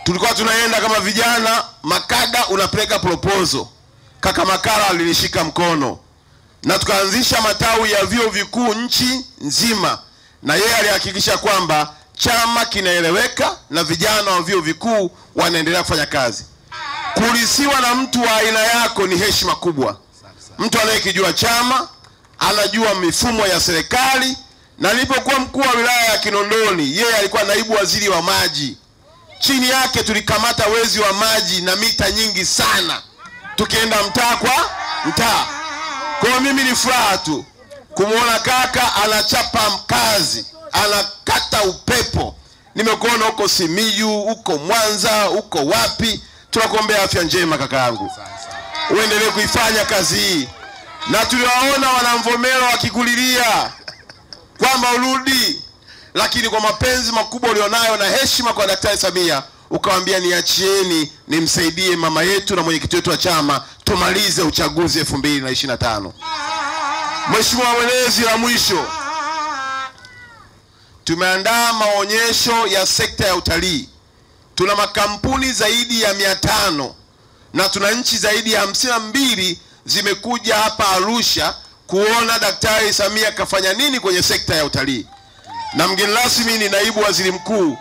tulikuwa tunaenda kama vijana, makada unapeleka proposal. Kaka Makala alilishika mkono. Na tukaanzisha matawi ya vyuo vikuu nchi nzima. Na yeye alihakikisha kwamba chama kinaeleweka na vijana wa vyuo vikuu wanaendelea kufanya kazi. Kulisiwa na mtu wa aina yako ni heshima kubwa. Mtu anayekijua chama, anajua mifumo ya serikali. Na nilipokuwa mkuu wa wilaya ya Kinondoni, yeye alikuwa naibu waziri wa maji. Chini yake tulikamata wezi wa maji na mita nyingi sana. Tukienda mtaa kwa mtaa. Kwa mimi ni furaha tu kumuona kaka anachapa kazi, anakata upepo. Nimekuona huko Simiyu, huko Mwanza, huko wapi. Tunakuombea afya njema kaka yangu. Uendelee kuifanya kazi hii. Na tuliwaona wanamvomero wakikulilia kwamba urudi, lakini kwa mapenzi makubwa ulionayo na heshima kwa Daktari Samia ukawaambia niachieni nimsaidie mama yetu na mwenyekiti wetu wa chama tumalize uchaguzi 2025. Mheshimiwa Mwenezi, la mwisho, tumeandaa maonyesho ya sekta ya utalii. Tuna makampuni zaidi ya 500 na tuna nchi zaidi ya 52 zimekuja hapa Arusha kuona Daktari Samia kafanya nini kwenye sekta ya utalii. Na mgeni rasmi ni naibu waziri mkuu.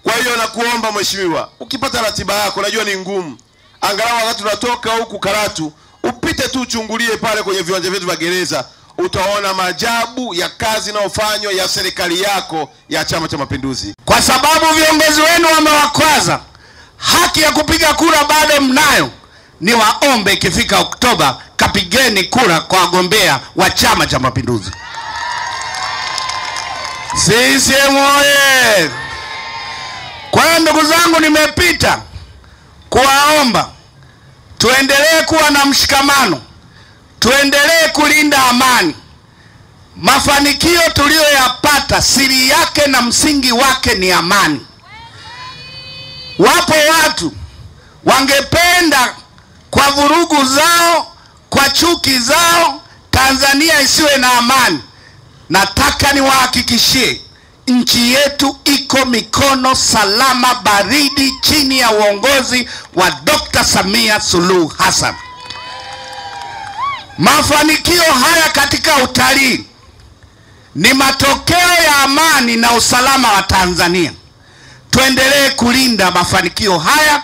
Kwa hiyo nakuomba mheshimiwa, ukipata ratiba yako, najua ni ngumu, angalau wakati tunatoka huku Karatu upite tu uchungulie pale kwenye viwanja vyetu vya gereza, utaona maajabu ya kazi inayofanywa ya serikali yako ya Chama cha Mapinduzi. Kwa sababu viongozi wenu wamewakwaza, haki ya kupiga kura bado mnayo. Ni waombe ikifika Oktoba kapigeni kura kwa wagombea wa Chama cha Mapinduzi. CCM oye! Kwa ndugu zangu, nimepita kuwaomba tuendelee kuwa na mshikamano, tuendelee kulinda amani. Mafanikio tuliyoyapata siri yake na msingi wake ni amani. Wapo watu wangependa kwa vurugu zao, kwa chuki zao, Tanzania isiwe na amani. Nataka niwahakikishie nchi yetu iko mikono salama baridi chini ya uongozi wa Dr. Samia Suluhu Hassan. Mafanikio haya katika utalii ni matokeo ya amani na usalama wa Tanzania. Tuendelee kulinda mafanikio haya,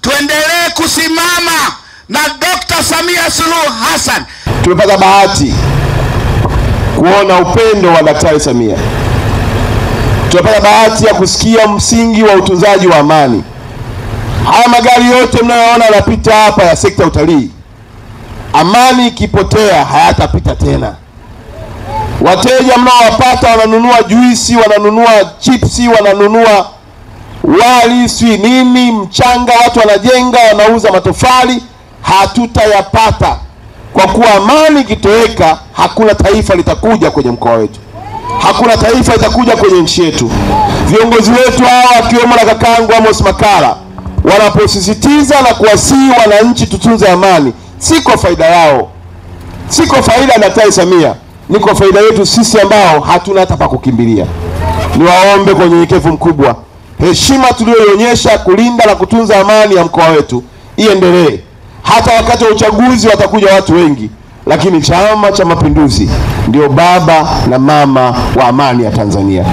tuendelee kusimama na Dr. Samia Suluhu Hassan. Tumepata bahati kuona upendo wa Daktari Samia. Tumepata bahati ya kusikia msingi wa utunzaji wa amani. Haya magari yote mnayoona yanapita hapa ya sekta ya utalii, amani ikipotea hayatapita tena. Wateja mnaowapata wananunua juisi, wananunua chipsi, wananunua wali, si nini, mchanga, watu wanajenga, wanauza matofali, hatutayapata. Kwa kuwa amani ikitoweka, hakuna taifa litakuja kwenye mkoa wetu. Hakuna taifa litakuja kwenye nchi yetu. Viongozi wetu hawa akiwemo na kakangu Amos Makala wanaposisitiza na kuwasihi wananchi tutunze amani, si kwa faida yao, si kwa faida ya Daktari Samia, ni kwa faida yetu sisi ambao hatuna hata pa kukimbilia. Niwaombe kwa unyenyekevu mkubwa, heshima tuliyoionyesha kulinda na kutunza amani ya mkoa wetu iendelee. Hata wakati wa uchaguzi watakuja watu wengi, lakini Chama cha Mapinduzi ndio baba na mama wa amani ya Tanzania.